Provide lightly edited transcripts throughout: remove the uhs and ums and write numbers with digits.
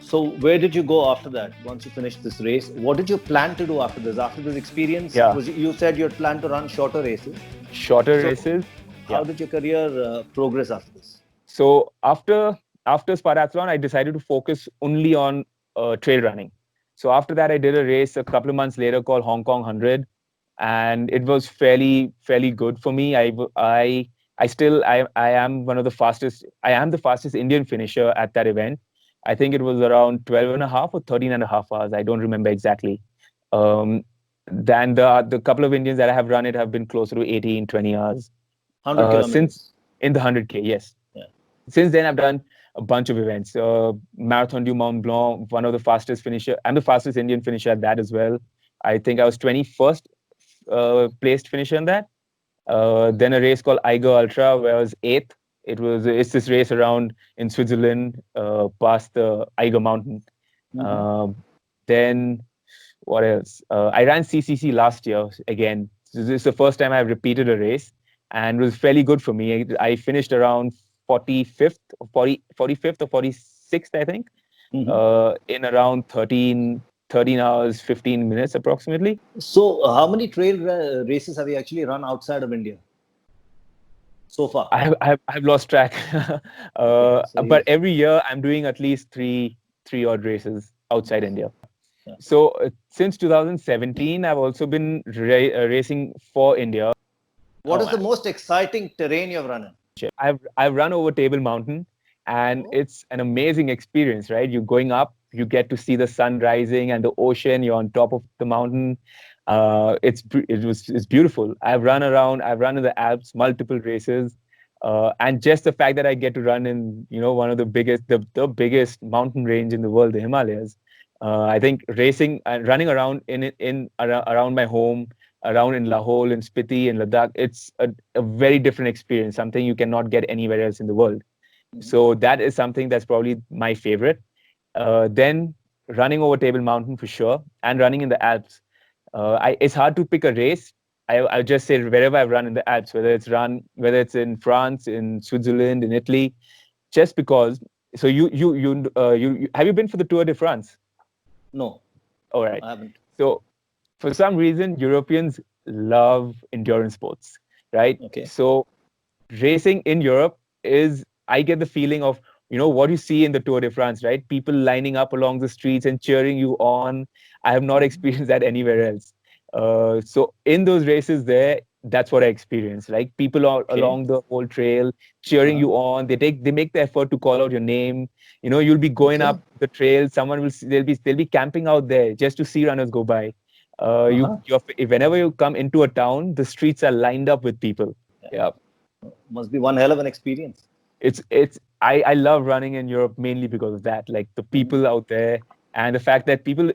So where did you go after that? Once you finished this race, what did you plan to do after this? After this experience, Yeah, was you said you had planned to run shorter races. shorter So races. how Yeah. did your career progress after this? So after Spartathlon, I decided to focus only on trail running. So after that, I did a race a couple of months later called Hong Kong 100, and it was fairly good for me. I am one of the fastest. I am the fastest Indian finisher at that event. I think it was around 12 and a half or 13 and a half hours. I don't remember exactly. Um, then the couple of Indians that I have run it have been closer to 18, 20 hours. 100 Since kilometers. in the 100K, yes. Yeah. Since then, I've done a bunch of events. Marathon du Mont Blanc, one of the fastest finisher. I'm the fastest Indian finisher at that as well. I think I was 21st placed finisher in that. Then a race called Eiger Ultra, where I was eighth. It's this race around in Switzerland, past the Eiger Mountain. Mm-hmm. Um then what else? I ran CCC last year again. This is the first time I've repeated a race, and it was fairly good for me. I finished around 45th, or 45th or 46th, I think, Mm-hmm. in around 13 hours, 15 minutes approximately. So how many trail races have you actually run outside of India so far? I've lost track. Okay, so But you. every year I'm doing at least three odd races outside India. Yeah. So since 2017, I've also been racing for India. What Oh is the man, most exciting terrain you've run in? I've run over Table Mountain, and Oh. it's an amazing experience, right? You're going up, you get to see the sun rising and the ocean. You're on top of the mountain. It's beautiful. I've run in the Alps, multiple races, and just the fact that I get to run in one of the biggest mountain range in the world, the Himalayas. I think racing and running around around my home, around in Lahore, in Spiti, in Ladakh, it's a very different experience, something you cannot get anywhere else in the world. So that is something that's probably my favorite. Then running over Table Mountain for sure, and running in the Alps. It's hard to pick a race. I'll just say wherever I've run in the Alps, whether it's in France, in Switzerland, in Italy, just because. So you have you been for the Tour de France? No, All no, right. I haven't. So for some reason, Europeans love endurance sports, right? Okay. So racing in Europe is, I get the feeling of, what you see in the Tour de France, right? People lining up along the streets and cheering you on. I have not Mhm. experienced that anywhere else. So in those races there, that's what I experienced. Like people are Okay. along the whole trail cheering Uh-huh. you on. They make the effort to call out your name. You'll be going Okay. up the trail. They'll be camping out there just to see runners go by. Uh-huh. Whenever you come into a town, the streets are lined up with people. Yeah. Yeah. Must be one hell of an experience. I love running in Europe mainly because of that, like the Mhm. people out there, and the fact that people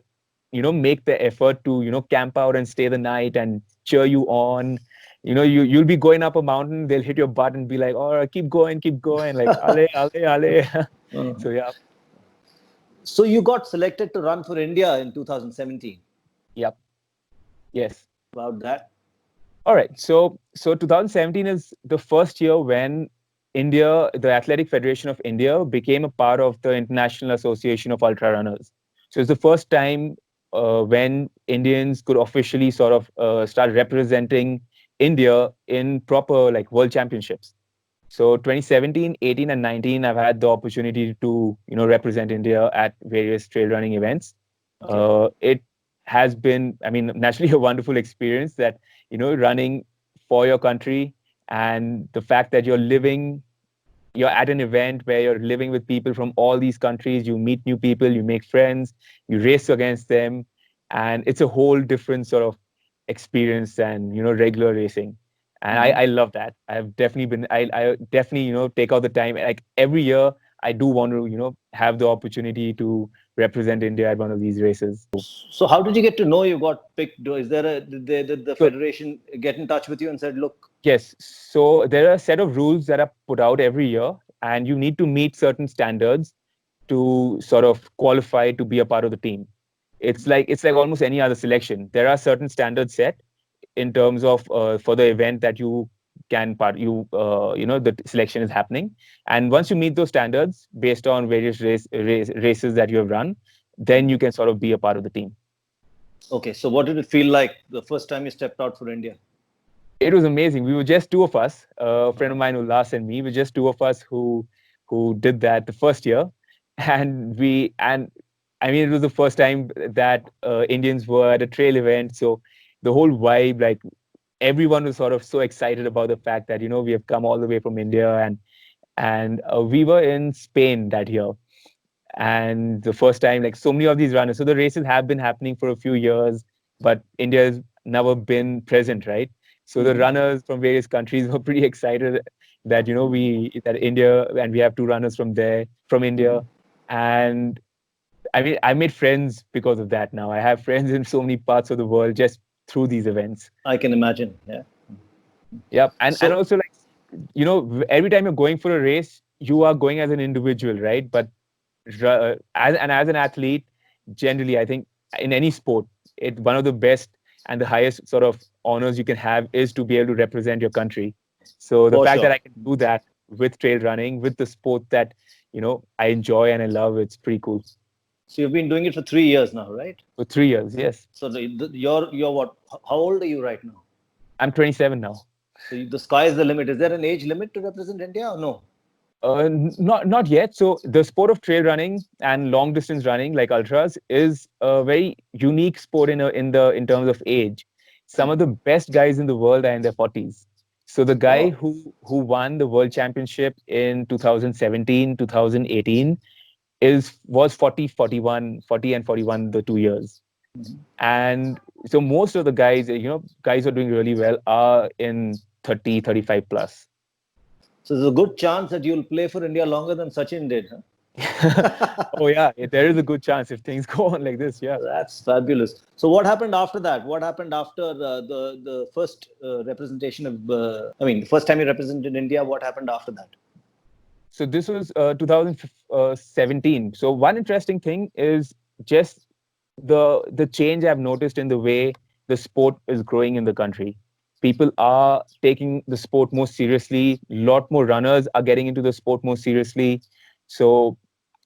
make the effort to camp out and stay the night and cheer you on. You'll be going up a mountain, they'll hit your butt and be like, all right, keep going, like ale ale ale. Uh-huh. So yeah. So you got selected to run for India in 2017. Yep. Yes. About that. All right. So 2017 is the first year when India, the Athletic Federation of India, became a part of the International Association of Ultra Runners. So it's the first time when Indians could officially sort of start representing India in proper like world championships. So 2017, 18, and 19, I've had the opportunity to represent India at various trail running events. Okay. It has been, I mean, naturally a wonderful experience that running for your country, and the fact that you're at an event where you're living with people from all these countries. You meet new people, you make friends, you race against them, and it's a whole different sort of experience than regular racing. And I, Mhm. I love that. I've definitely been I definitely take out the time. Like every year, I do want to have the opportunity to represent India at one of these races. So how did you get to know you got picked? Is there a did the So federation get in touch with you and said, look? yes. So there are a set of rules that are put out every year, and you need to meet certain standards to sort of qualify to be a part of the team. It's like almost any other selection. There are certain standards set in terms of for the event that you the selection is happening. And once you meet those standards based on various races that you have run, then you can sort of be a part of the team. Okay, so what did it feel like the first time you stepped out for India? It was amazing. We were just two of us, a friend of mine, Ullas, and me. We were just two of us who did that the first year, and it was the first time that Indians were at a trail event. So the whole vibe, like everyone was sort of so excited about the fact that we have come all the way from India, and we were in Spain that year, and the first time, like so many of these runners. So the races have been happening for a few years, but India has never been present, right? So the runners from various countries were pretty excited that that India, and we have two runners from India, and I made friends because of that. Now I have friends in so many parts of the world just through these events. I can imagine. Yeah. Yep, and also, like, every time you're going for a race, you are going as an individual, right? But as an athlete, generally, I think in any sport, one of the best and the highest sort of honors you can have is to be able to represent your country. So the fact that I can do that with trail running, with the sport that I enjoy and I love, it's pretty cool. So you've been doing it for 3 years now, right? For 3 years, yes. So you're what? How old are you right now? I'm 27 now. So the sky is the limit. Is there an age limit to represent India or no? Not yet. So the sport of trail running and long distance running, like ultras, is a very unique sport in terms of age. Some of the best guys in the world are in their 40s. So the guy who won the world championship in 2017, 2018 was 40, 41, 40 and 41 the 2 years. And so most of the guys, guys who are doing really well are in 30, 35 plus. So there's a good chance that you'll play for India longer than Sachin did, huh? Oh yeah, there is a good chance if things go on like this. Yeah, that's fabulous. So what happened after that? What happened after the first representation of? The first time you represented India. What happened after that? So this was 2017. So one interesting thing is just the change I've noticed in the way the sport is growing in the country. People are taking the sport more seriously. A lot more runners are getting into the sport more seriously. So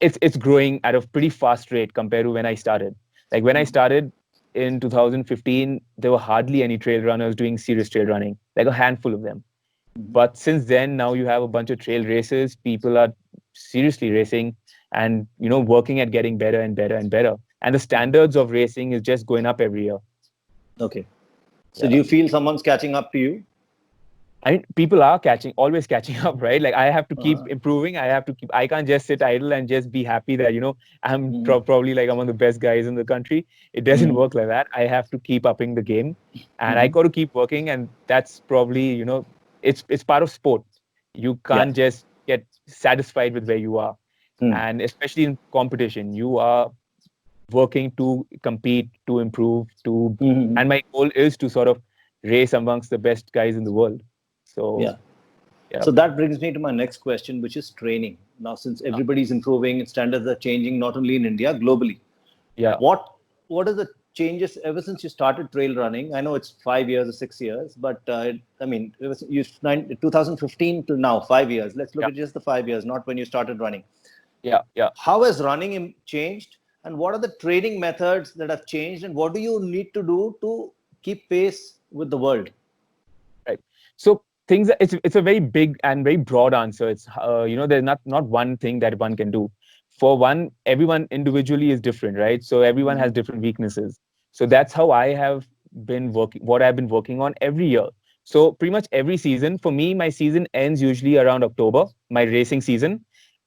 it's growing at a pretty fast rate compared to when I started. Like when I started in 2015, there were hardly any trail runners doing serious trail running, like a handful of them. But since then, now you have a bunch of trail races. People are seriously racing and working at getting better and better and better. And the standards of racing is just going up every year. Okay. So do you feel someone's catching up to you? I mean, people are always catching up, right? Like I have to keep improving. I can't just sit idle and just be happy that, I'm probably like I'm one of the best guys in the country. It doesn't work like that. I have to keep upping the game and I got to keep working. And that's probably, it's part of sport. You can't just get satisfied with where you are. And especially in competition, you are working to compete, to improve, and my goal is to sort of race amongst the best guys in the world. So yeah. So that brings me to my next question, which is training. Now, since everybody's improving and standards are changing, not only in India, globally. Yeah. What are the changes ever since you started trail running? I know it's 5 years or 6 years, but it was 2015 till now, 5 years. Let's look at just the 5 years, not when you started running. Yeah. How has running changed? And what are the training methods that have changed? And what do you need to do to keep pace with the world? Right. So it's a very big and very broad answer. It's there's not one thing that one can do. For one, everyone individually is different, right? So everyone has different weaknesses. So that's how I have been working. What I've been working on every year. So pretty much every season, for me, my season ends usually around October, my racing season.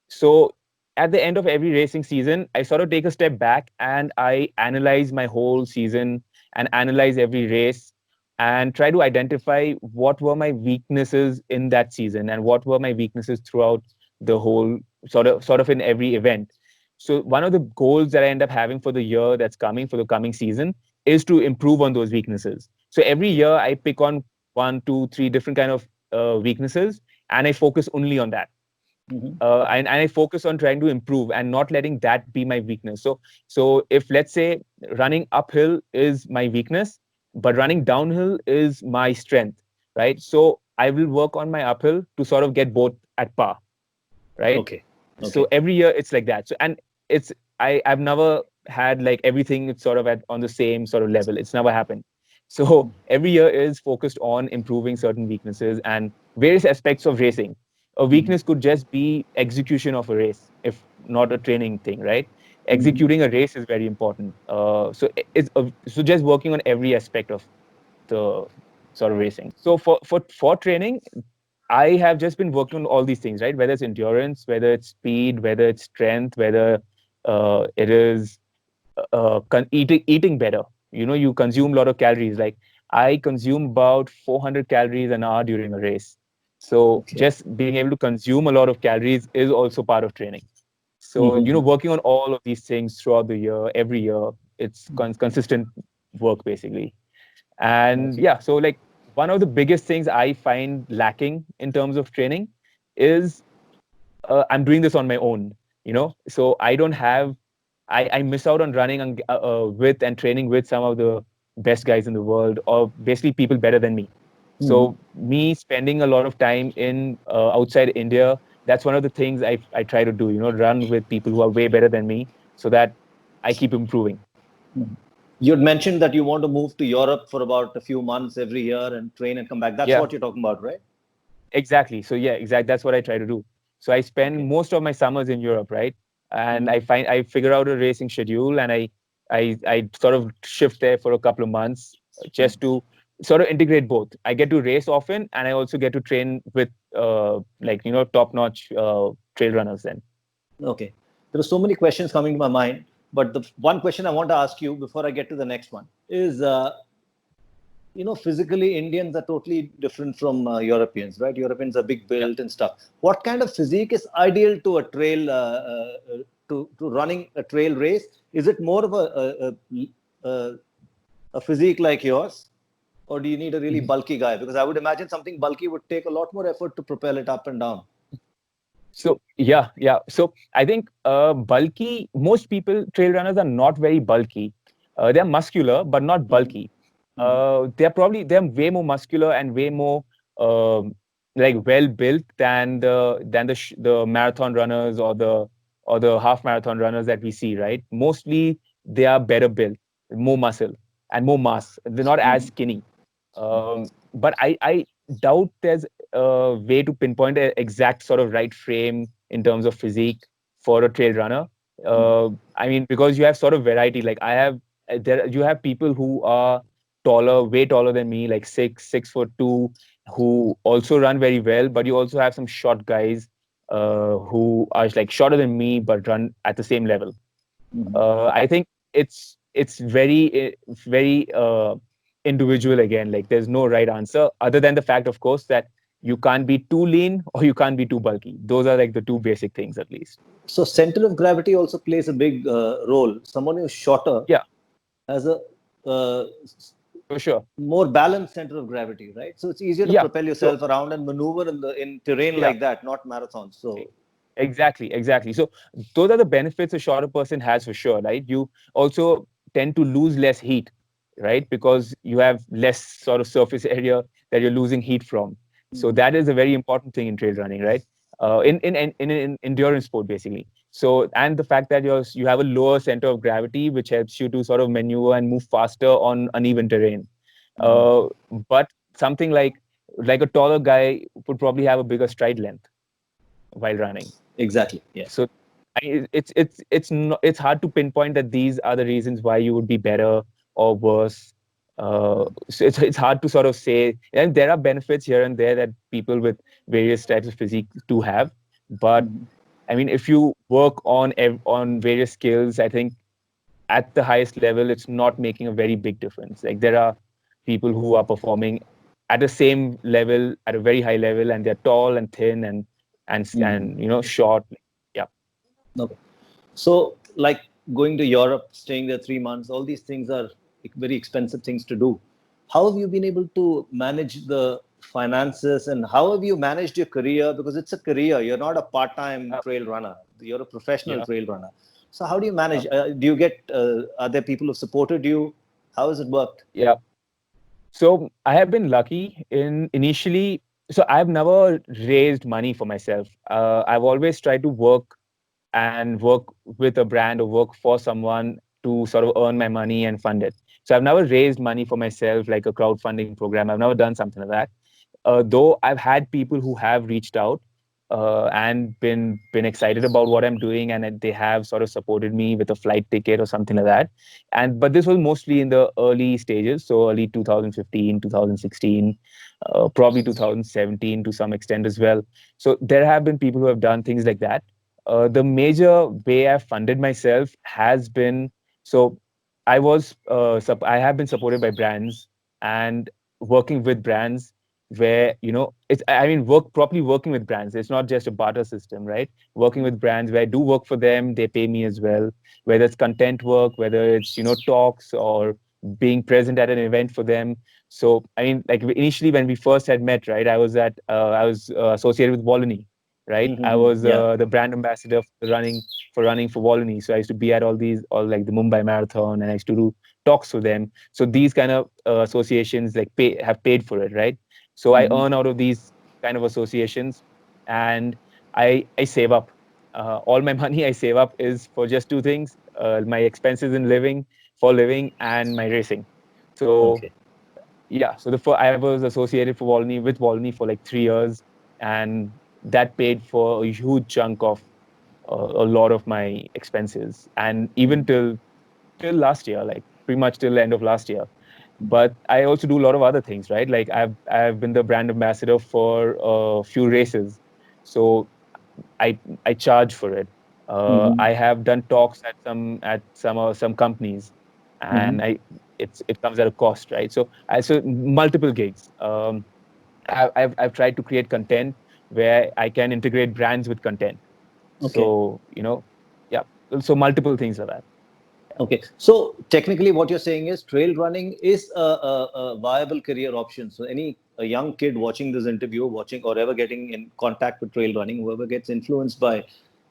So at the end of every racing season, I sort of take a step back and I analyze my whole season and analyze every race and try to identify what were my weaknesses in that season and what were my weaknesses throughout the whole sort of in every event. So one of the goals that I end up having for the year that's coming, for the coming season, is to improve on those weaknesses. So every year I pick on 1, 2, 3 different kind of weaknesses and I focus only on that. And I focus on trying to improve and not letting that be my weakness. So if, let's say, running uphill is my weakness, but running downhill is my strength, right? So I will work on my uphill to sort of get both at par, right? Okay. So every year it's like that. So and it's I've never had like everything it's sort of on the same sort of level. It's never happened. So every year is focused on improving certain weaknesses and various aspects of racing. A weakness could just be execution of a race, if not a training thing, right? Executing a race is very important. So just working on every aspect of the sort of racing. So for training, I have just been working on all these things, right? Whether it's endurance, whether it's speed, whether it's strength, whether it is eating better. You know, you consume a lot of calories. Like I consume about 400 calories an hour during a race. So Okay. just being able to consume a lot of calories is also part of training. So, you know, working on all of these things throughout the year, every year, it's consistent work basically. And yeah, so like one of the biggest things I find lacking in terms of training is I'm doing this on my own, you know, so I don't have, I miss out on running with and training with some of the best guys in the world or basically people better than me. So me spending a lot of time in outside India, that's one of the things I try to do, you know, run with people who are way better than me so that I keep improving. You had mentioned that you want to move to Europe for about a few months every year and train and come back. That's Yeah. what you're talking about, right? Exactly. So yeah, exactly. That's what I try to do. So I spend most of my summers in Europe, right? And I figure out a racing schedule and I sort of shift there for a couple of months just to sort of integrate both. I get to race often and I also get to train with like, you know, top-notch trail runners then. Okay. There are so many questions coming to my mind, but the one question I want to ask you before I get to the next one is, you know, physically Indians are totally different from Europeans, right? Europeans are big built and stuff. What kind of physique is ideal to a trail, to running a trail race? Is it more of a physique like yours? Or do you need a really bulky guy? Because I would imagine something bulky would take a lot more effort to propel it up and down. So yeah. So I think bulky, most people, trail runners are not very bulky. They're muscular, but not bulky. They're way more muscular and way more like well built than the marathon runners or the half marathon runners that we see, right? Mostly they are better built, more muscle and more mass. They're not as skinny. But I doubt there's a way to pinpoint an exact sort of right frame in terms of physique for a trail runner. I mean, because you have sort of variety. Like you have people who are taller, way taller than me, like 6'2", who also run very well. But you also have some short guys who are like shorter than me but run at the same level. I think it's very individual again. Like there's no right answer other than the fact, of course, that you can't be too lean or you can't be too bulky. Those are like the two basic things, at least. So center of gravity also plays a big role. Someone who's shorter has a for sure more balanced center of gravity, right? So it's easier to propel yourself around and maneuver in terrain like that, not marathons. So exactly. So those are the benefits a shorter person has for sure, right? You also tend to lose less heat, right? Because you have less sort of surface area that you're losing heat from. So that is a very important thing in trail running, right? In endurance sport, basically. So, and the fact that you have a lower center of gravity, which helps you to sort of maneuver and move faster on uneven terrain. But something like a taller guy would probably have a bigger stride length while running. Exactly. Yeah. So it's hard to pinpoint that these are the reasons why you would be better or worse. So it's hard to sort of say. And there are benefits here and there that people with various types of physique do have. But I mean, if you work on various skills, I think at the highest level, it's not making a very big difference. Like there are people who are performing at the same level, at a very high level, and they're tall and thin and you know, short. Yeah. Okay. So like going to Europe, staying there 3 months, all these things are very expensive things to do. How have you been able to manage the finances and how have you managed your career? Because it's a career. You're not a part-time trail runner. You're a professional trail runner. So how do you manage? Do you get, are there people who supported you? How has it worked? Yeah. So I have been lucky in initially, So I've never raised money for myself. I've always tried to work with a brand or work for someone to sort of earn my money and fund it. So I've never raised money for myself like a crowdfunding program. I've never done something like that. Though I've had people who have reached out and been excited about what I'm doing, and they have sort of supported me with a flight ticket or something like that. And but this was mostly in the early stages, so early 2015, 2016, probably 2017 to some extent as well. So there have been people who have done things like that. The major way I've funded myself has been so I have been supported by brands and working with brands where it's I mean work properly working with brands. It's not just a barter system, right? Working with brands where I do work for them, they pay me as well, whether it's content work, whether it's talks or being present at an event for them. So I mean, like initially when we first had met, right, I was associated with Volany, right? I was Yeah. the brand ambassador for running for Volany. So I used to be at all like the Mumbai Marathon, and I used to do talks for them. So these kind of associations like have paid for it, right? So I earn out of these kind of associations, and I save up. All my money I save up is for just two things: my expenses in living, for living, and my racing. So Okay. yeah, so I was associated with Volney for like 3 years, and that paid for a huge chunk of a lot of my expenses, and even till last year, like pretty much till the end of last year. But I also do a lot of other things, right? Like I've been the brand ambassador for a few races, so I charge for it. I have done talks at some companies, and it comes at a cost, right? So multiple gigs. I've tried to create content where I can integrate brands with content. Okay. So yeah. So multiple things like that. Okay. So technically, what you're saying is trail running is a viable career option. So any a young kid watching this interview, watching or ever getting in contact with trail running, whoever gets influenced by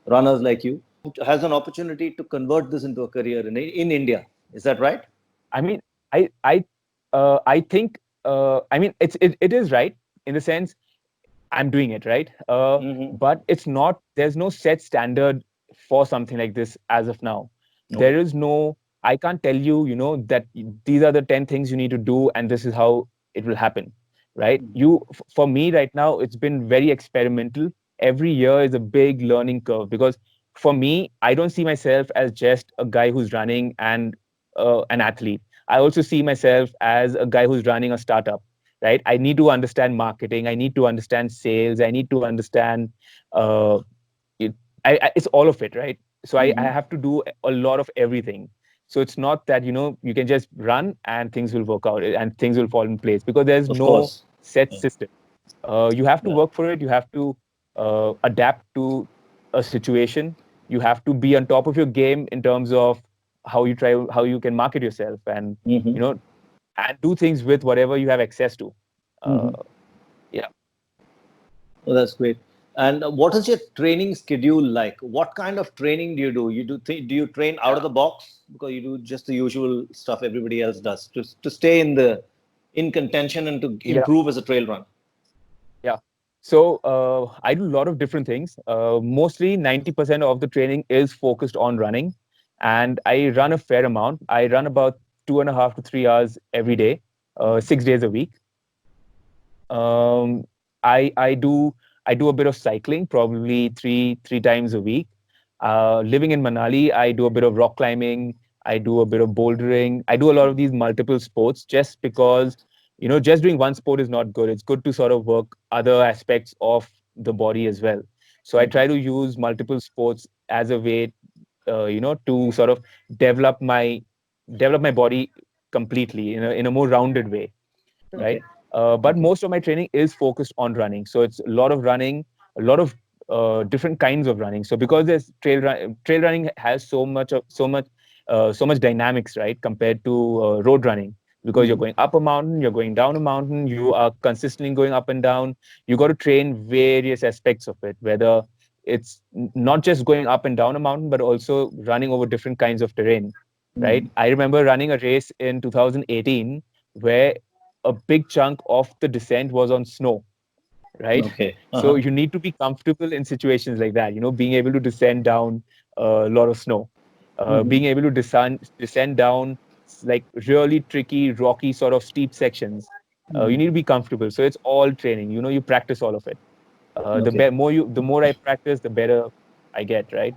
runners like you, has an opportunity to convert this into a career in India. Is that right? I mean, I think I mean it is right in the sense I'm doing it right, but it's not. There's no set standard for something like this as of now. There Okay. is no. I can't tell you, that these are the 10 things you need to do, and this is how it will happen, right? For me right now, it's been very experimental. Every year is a big learning curve because for me, I don't see myself as just a guy who's running and an athlete. I also see myself as a guy who's running a startup, right? I need to understand marketing. I need to understand sales. I need to understand uh, it. It's all of it, right? So I have to do a lot of everything. So it's not that you can just run and things will work out and things will fall in place because there's Of no course. set Yeah. system. You have to Yeah. work for it. You have to adapt to a situation. You have to be on top of your game in terms of how you can market yourself, and you know and do things with whatever you have access to. Uh, yeah. Oh, that's great. And what is your training schedule like? What kind of training do you do? Do you train out of the box because you do just the usual stuff everybody else does to stay in contention and to Yeah. improve as a trail runner? Yeah. So I do a lot of different things. Mostly 90% of the training is focused on running, and I run a fair amount. I run about 2.5 to 3 hours every day, 6 days a week. Um, I do a bit of cycling, probably three times a week. Living in Manali, I do a bit of rock climbing. I do a bit of bouldering. I do a lot of these multiple sports just because just doing one sport is not good. It's good to sort of work other aspects of the body as well. So I try to use multiple sports as a way, to sort of develop my develop my body completely in a more rounded way, right? Okay. But Okay. most of my training is focused on running. So it's a lot of running, a lot of different kinds of running. So because trail running has so much dynamics, right, compared to road running. Because you're going up a mountain, you're going down a mountain, you are consistently going up and down. You got to train various aspects of it, whether it's not just going up and down a mountain, but also running over different kinds of terrain, right? I remember running a race in 2018 where a big chunk of the descent was on snow, right? Okay. So you need to be comfortable in situations like that, being able to descend down a lot of snow, being able to descend down like really tricky, rocky, sort of steep sections. You need to be comfortable. So it's all training. You practice all of it. Okay. The more I practice, the better I get, right?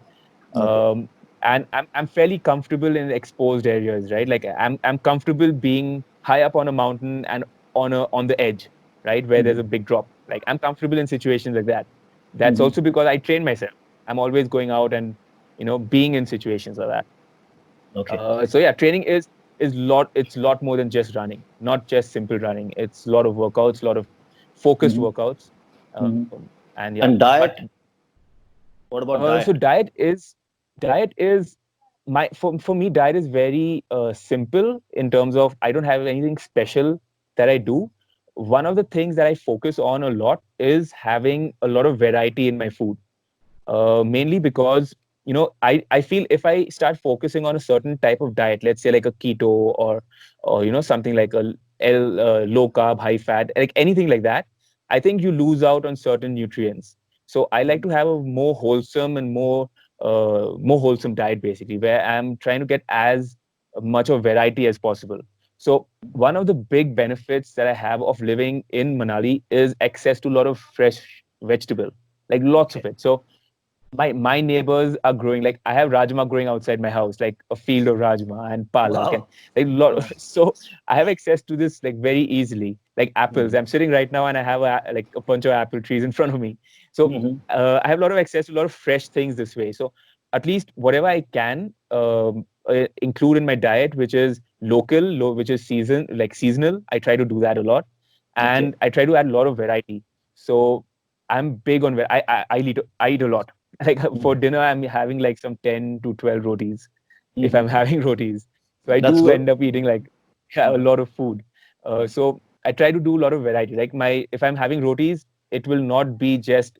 Okay. Um, and I'm fairly comfortable in exposed areas, right? Like I'm comfortable being high up on a mountain and on the edge, right, where there's a big drop. Like I'm comfortable in situations like that. That's also because I train myself. I'm always going out and being in situations like that. Okay. So yeah, training is lot. It's a lot more than just running, not just simple running. It's a lot of workouts, a lot of focused Hmm. workouts, Hmm. and yeah. And But diet? What about so diet? diet is for me, diet is very simple in terms of I don't have anything special that I do. One of the things that I focus on a lot is having a lot of variety in my food. Mainly because I feel if I start focusing on a certain type of diet, let's say like a keto or something like a low carb, high fat, like anything like that, I think you lose out on certain nutrients. So I like to have a more wholesome and more wholesome diet, basically, where I'm trying to get as much of variety as possible. So one of the big benefits that I have of living in Manali is access to a lot of fresh vegetable, like lots of Okay. it. So my neighbors are growing, like I have rajma growing outside my house, like a field of rajma and palak and Wow. like lot Wow. so I have access to this like very easily. Like apples, Hmm. I'm sitting right now and I have like a bunch of apple trees in front of me. So Hmm. I have a lot of access to a lot of fresh things this way. So at least whatever I can include in my diet, which is which is seasonal, I try to do that a lot. Okay. And I try to add a lot of variety. So I'm big on I eat a lot. Like for Mhm. dinner, I'm having like some 10 to 12 rotis if I'm Mhm. having rotis. So I That's do good. end up eating like, yeah, a Mhm. lot of food. So I try to do a lot of variety. Like if I'm having rotis, it will not be just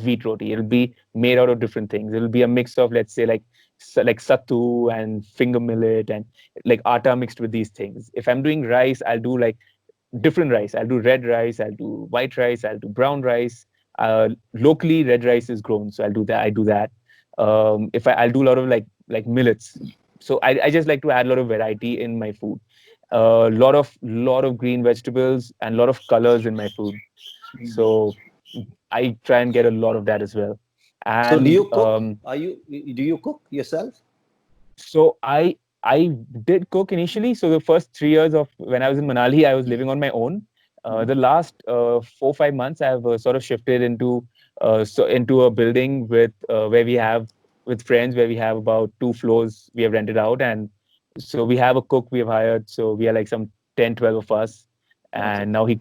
wheat roti. It'll be made out of different things. It'll be a mix of, let's say, like sattu and finger millet and like atta mixed with these things. If I'm doing rice, I'll do like different rice. I'll do red rice, I'll do white rice, I'll do brown rice. Locally, red rice is grown, so I'll do that. I do that. If I'll do a lot of like millets. So I just like to add a lot of variety in my food. A lot of green vegetables and a lot of colors in my food. So I try and get a lot of that as well. So do And you cook? Do you cook yourself? so I did cook initially. So the first 3 years of when I was in Manali, I was living on my own. Mhm. The last 4 5 months, I've sort of shifted into a building where we have with friends where we have about 2 floors we have rented out, and so we have a cook we have hired. So we are like some 10 12 of us, Okay. and now he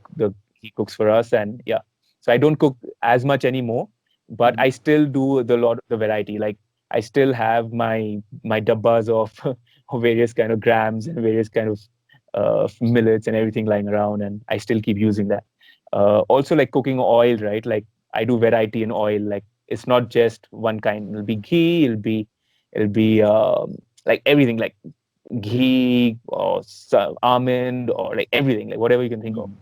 cooks for us, and yeah. So I don't cook as much anymore, but Mhm. I still do the variety. Like I still have my dabbas of of various kind of grams and various kind of millets and everything lying around, and I still keep using that. Also, like cooking oil, right? Like I do variety in oil. Like it's not just one kind. It'll be ghee. It'll be like everything, like ghee or almond or like everything, like whatever you can think of. Mhm.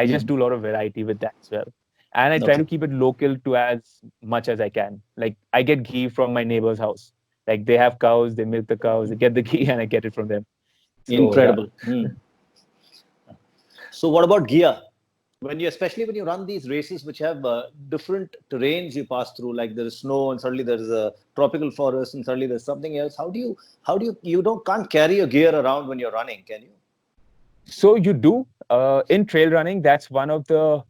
I just Mhm. do a lot of variety with that as well. And I try to Okay. keep it local to as much as I can. Like I get ghee from my neighbor's house. Like they have cows, they milk the cows, they get the ghee, and I get it from them. So yeah. Incredible. So what about gear? Especially when you run these races which have different terrains you pass through, like there is snow and suddenly there is a tropical forest and suddenly there's something else. You don't can't carry your gear around when you're running, can you? So you do in trail running. That's one of the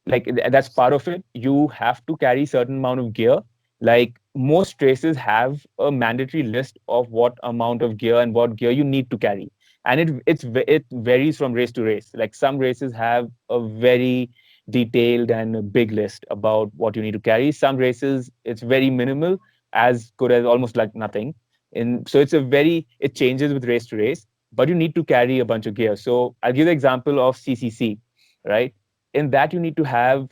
that's part of it. You have to carry certain amount of gear. Like most races have a mandatory list of what amount of gear and what gear you need to carry, and it varies from race to race. Like some races have a very detailed and a big list about what you need to carry. Some races it's very minimal, as good as almost like nothing. And so it changes with race to race, but you need to carry a bunch of gear. So I'll give the example of CCC, right? In that, you need to have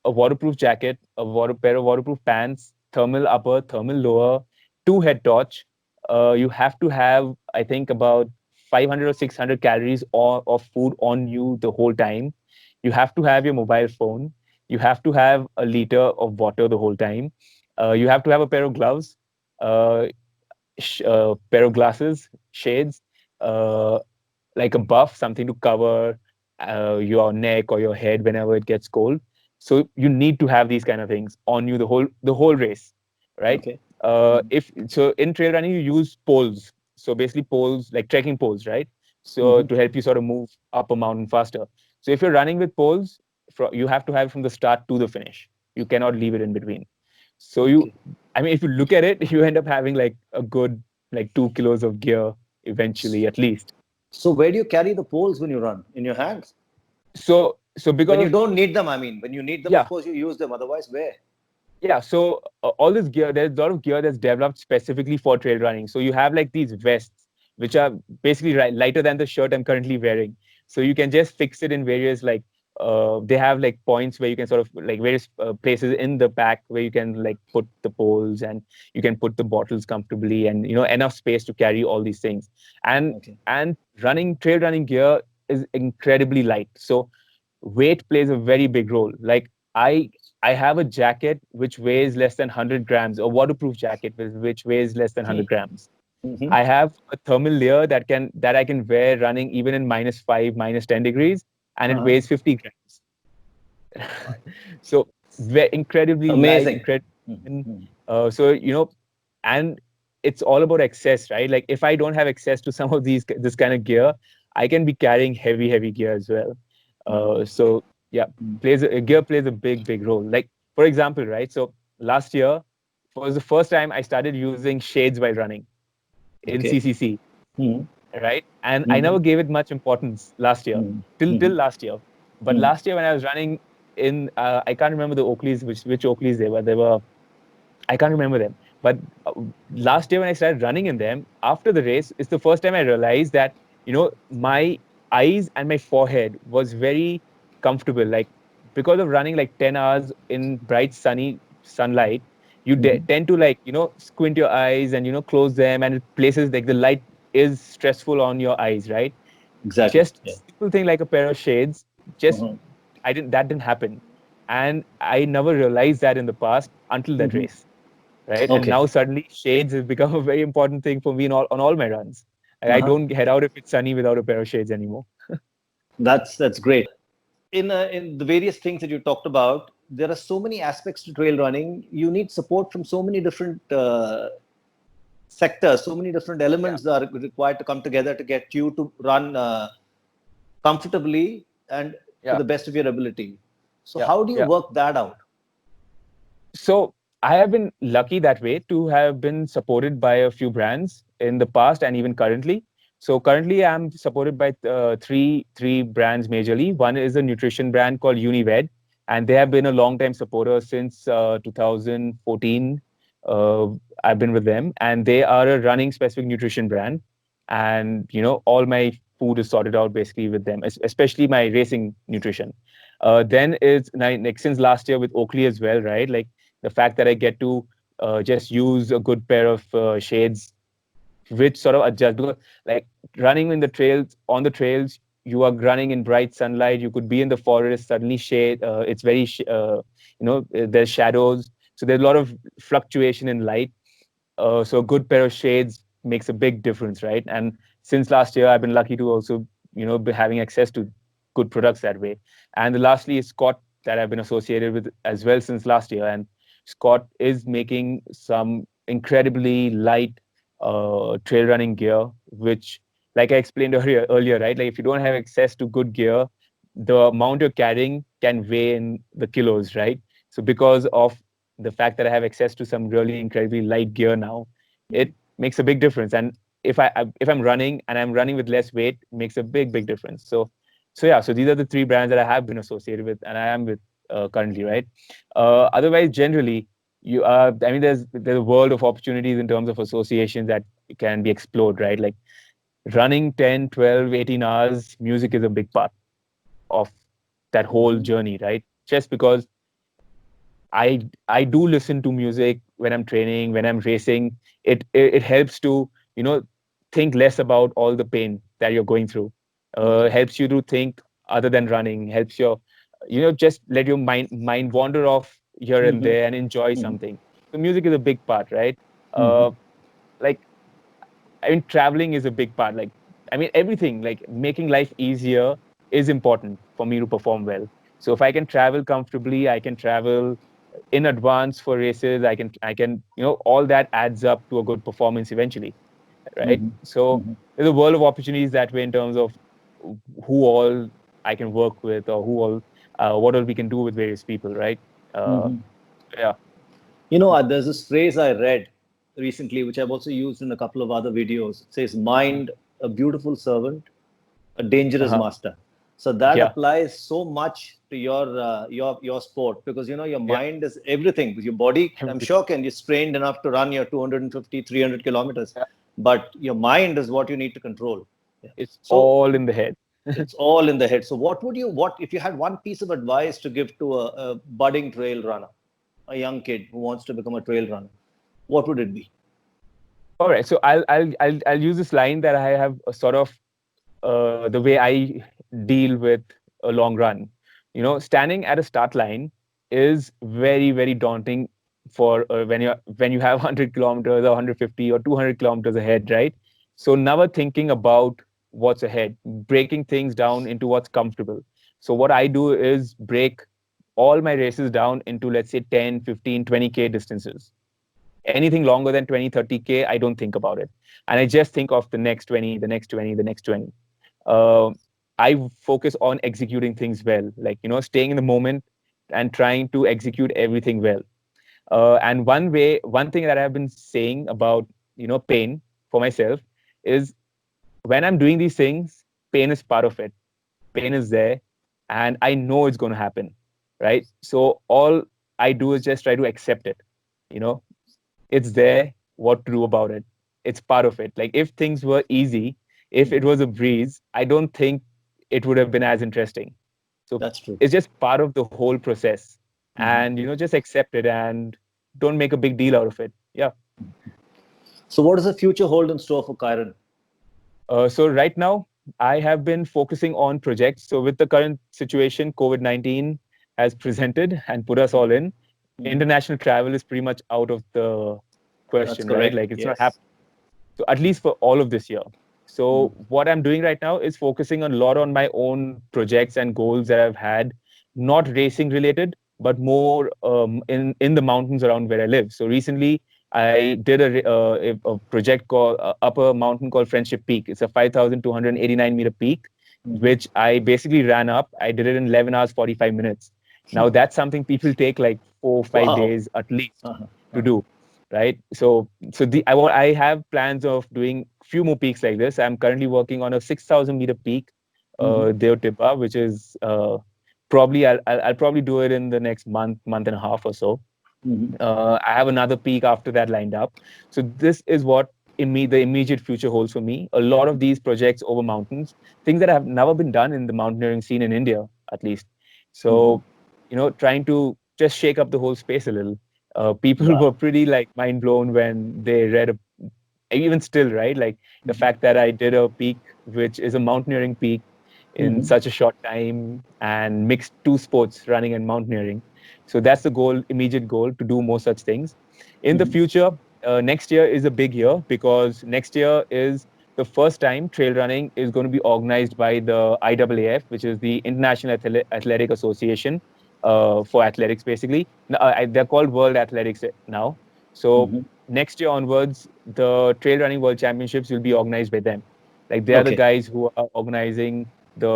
a waterproof jacket, pair of waterproof pants, thermal upper, thermal lower, two head torch. You have to have, I think, about 500 or 600 calories of food on you the whole time. You have to have your mobile phone. You have to have a liter of water the whole time. You have to have a pair of gloves, uh, pair of glasses, shades, uh, like a buff, something to cover your neck or your head whenever it gets cold. So you need to have these kind of things on you the whole race, right? Okay. If so, in trail running you use poles. So basically poles like trekking poles, right? So Mm-hmm. to help you sort of move up a mountain faster. So if you're running with poles, you have to have it from the start to the finish. You cannot leave it in between. So Okay. I mean, if you look at it, you end up having like a good like 2 kilos of gear eventually, at least. So where do you carry the poles when you run? In your hands? So When you because don't need them, I mean, when you need them, of yeah, course you use them. Otherwise, where? yeah. So all this gear, there's a lot of gear that's developed specifically for trail running. So you have like these vests, which are basically lighter than the shirt I'm currently wearing. So you can just fix it in various like they have like points where you can sort of like various places in the pack where you can like put the poles and you can put the bottles comfortably and enough space to carry all these things. And Okay. and running trail running gear is incredibly light. So weight plays a very big role. Like I have a jacket which weighs less than 100 grams, a waterproof jacket which weighs less than 100 grams. Mm-hmm. I have a thermal layer that I can wear running even in -5, -10 degrees, and it Uh-huh. weighs 50 grams. So incredibly light, Amazing. incredible. Mm-hmm. So and it's all about access, right? Like if I don't have access to some of this kind of gear, I can be carrying heavy gear as well. So yeah, gear plays a big role. Like for example, right? So last year was the first time I started using shades while running in Okay. CCC, Mm-hmm. right? And I Mm-hmm. never gave it much importance last year, till Mm-hmm. last year. But Mm-hmm. last year when I was running in, I can't remember the Oakleys, which Oakleys they were. They were I can't remember them. But last year when I started running in them after the race, it's the first time I realized that my eyes and my forehead was very comfortable. Like because of running like 10 hours in bright sunny sunlight, you Mm-hmm. tend to like squint your eyes and close them, and places like the light is stressful on your eyes, right? Exactly. Just Yeah. simple thing like a pair of shades, just Uh-huh. that didn't happen, and I never realized that in the past until that Mm-hmm. race, right? And Okay. now suddenly shades has become a very important thing for me on all my runs. And I Uh-huh. don't head out if it's sunny without a pair of shades anymore. That's great. In the various things that you talked about, there are so many aspects to trail running. You need support from so many different sectors, so many different Yeah, elements that are required to come together to get you to run comfortably and to yeah, the best of your ability. So, yeah, how do you yeah. work that out? So I have been lucky that way to have been supported by a few brands in the past and even currently. So currently, I'm supported by three brands majorly. One is a nutrition brand called Unived, and they have been a long time supporter since 2014. Uh, I've been with them, and they are a running specific nutrition brand. And all my food is sorted out basically with them, especially my racing nutrition. Then it's like since last year with Oakley as well, right? Like the fact that I get to just use a good pair of shades which sort of adjust, because like running in the trails on the trails, you are running in bright sunlight, you could be in the forest, suddenly shade, it's very there's shadows, so there's a lot of fluctuation in light. So a good pair of shades makes a big difference, right? And since last year I've been lucky to also be having access to good products that way. And lastly is Scott, that I've been associated with as well since last year. And Scott is making some incredibly light trail running gear, which, like I explained earlier, right? Like if you don't have access to good gear, the amount you're carrying can weigh in the kilos, right? So because of the fact that I have access to some really incredibly light gear now, it makes a big difference. And if I'm running and I'm running with less weight, it makes a big difference. So yeah, so these are the three brands that I have been associated with and I am with currently, right? Otherwise, generally, I mean, there's a world of opportunities in terms of associations that can be explored, right? Like running 10, 12, 18 hours, music is a big part of that whole Mhm. journey, right? Just because I do listen to music when I'm training, when I'm racing. It helps to think less about all the pain that you're going through. Okay. Helps you to think other than running. Helps your just let your mind wander off here and Mm-hmm. there and enjoy Mm-hmm. something. So music is a big part, right? Mm-hmm. Uh, like I mean, traveling is a big part. Like, I mean, everything, like making life easier is important for me to perform well. So if I can travel comfortably, I can travel in advance for races. I can, all that adds up to a good performance eventually, right? Mm-hmm. So Mm-hmm. there's a world of opportunities that way in terms of who all I can work with or who all, what all we can do with various people, right? Uh, Mm-hmm. yeah. There's this phrase I read recently, which I've also used in a couple of other videos. It says, "Mind a beautiful servant, a dangerous Uh-huh. master." So that Yeah. applies so much to your sport, because your Yeah. mind is everything. Your body, I'm Everything. sure, can be trained enough to run your 250, 300 kilometers, Yeah. but your mind is what you need to control. Yeah. It's So all in the head. it's all in the head. So what if you had one piece of advice to give to a budding trail runner, a young kid who wants to become a trail runner? What would it be? All right. So I'll use this line that I have a sort of the way I deal with a long run. Standing at a start line is very, very daunting for when you have 100 kilometers or 150 or 200 kilometers ahead, right? So never thinking about what's ahead, breaking things down into what's comfortable. So what I do is break all my races down into, let's say, 10, 15, 20K distances. Anything longer than 20, 30K, I don't think about it. And I just think of the next 20, the next 20, the next 20. uh, I focus on executing things well, like, staying in the moment and trying to execute everything well. And one thing that I've been saying about, pain for myself is when I'm doing these things, pain is part of it. Pain is there, and I know it's going to happen, right? So all I do is just try to accept it. You know, it's there. What to do about it? It's part of it. Like if things were easy, if it Mhm. was a breeze, I don't think it would have been as interesting. So That's true. it's just part of the whole process, Mhm. and just accept it and don't make a big deal out of it. Yeah. So, what does the future hold in store for Kyron? So right now, I have been focusing on projects. So with the current situation, COVID-19 has presented and put us all in. Mhm. International travel is pretty much out of the That's question, right? correct. Like it's not Yes. happening. So at least for all of this year. Mhm. So what I'm doing right now is focusing a lot on my own projects and goals that I've had, not racing related, but more in the mountains around where I live. So recently, I did a project called upper mountain called Friendship Peak. It's a 5,289-meter peak, Mhm. which I basically ran up. I did it in 11 hours 45 minutes. Now that's something people take like 4 or 5 Wow. days at least Uh-huh. to Uh-huh. do, right? So I have plans of doing few more peaks like this. I'm currently working on a 6,000-meter peak, Mhm. Deotipa, which is probably I'll probably do it in the next month and a half or so. Mhm. I have another peak after that lined up. So this is what the immediate future holds for me. A lot of these projects over mountains, things that have never been done in the mountaineering scene in India, at least. Mhm. So, trying to just shake up the whole space a little. People were Wow. pretty like mind blown when they read even still, right? Like the Mhm. fact that I did a peak, which is a mountaineering peak in Mhm. such a short time and mixed two sports, running and mountaineering. So that's the goal, immediate goal, to do more such things. In the Mhm. future, next year is a big year because next year is the first time trail running is going to be organized by the IAAF, which is the International Athletic Association for athletics, basically. They're called World Athletics now. So Mhm. next year onwards, the Trail Running World Championships will be organized by them. Like they are the Okay. guys who are organizing the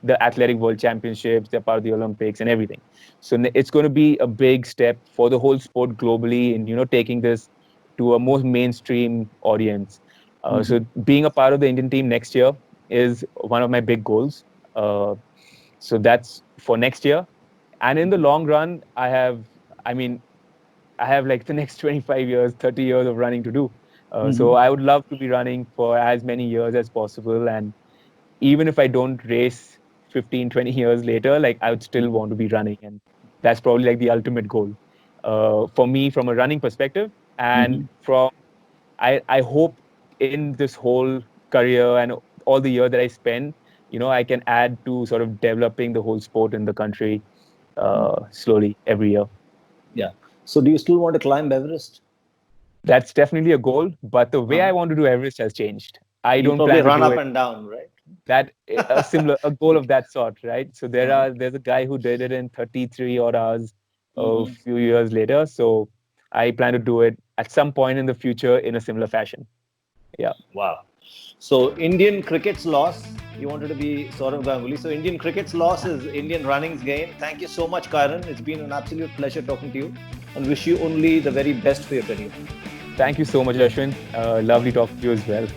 the athletic world championships. They're part of the Olympics and everything. So it's going to be a big step for the whole sport globally, and taking this to a more mainstream audience. Mhm. So being a part of the Indian team next year is one of my big goals. Uh, so that's for next year. And in the long run, I mean, I have like the next 25 years, 30 years of running to do. So Mhm. I would love to be running for as many years as possible. And even if I don't race 15, 20 years later, like I would still Mhm. want to be running. And that's probably like the ultimate goal for me from a running perspective. And Mhm. I hope in this whole career and all the year that I spend, I can add to sort of developing the whole sport in the country slowly every year. Yeah. So do you still want to climb Everest? That's definitely a goal, but the way I want to do Everest has changed. I You don't probably plan to run do up it and down, right? that a goal of that sort, right? So there's a guy who did it in 33 odd hours a few years later. So I plan to do it at some point in the future in a similar fashion. Yeah. Wow. So Indian cricket's loss, you wanted to be Saurav Ganguly. So Indian cricket's loss is Indian running's gain. Thank you so much, Karan. It's been an absolute pleasure talking to you, and wish you only the very best for your career. Thank you so much, Ashwin. Lovely talking to you as well.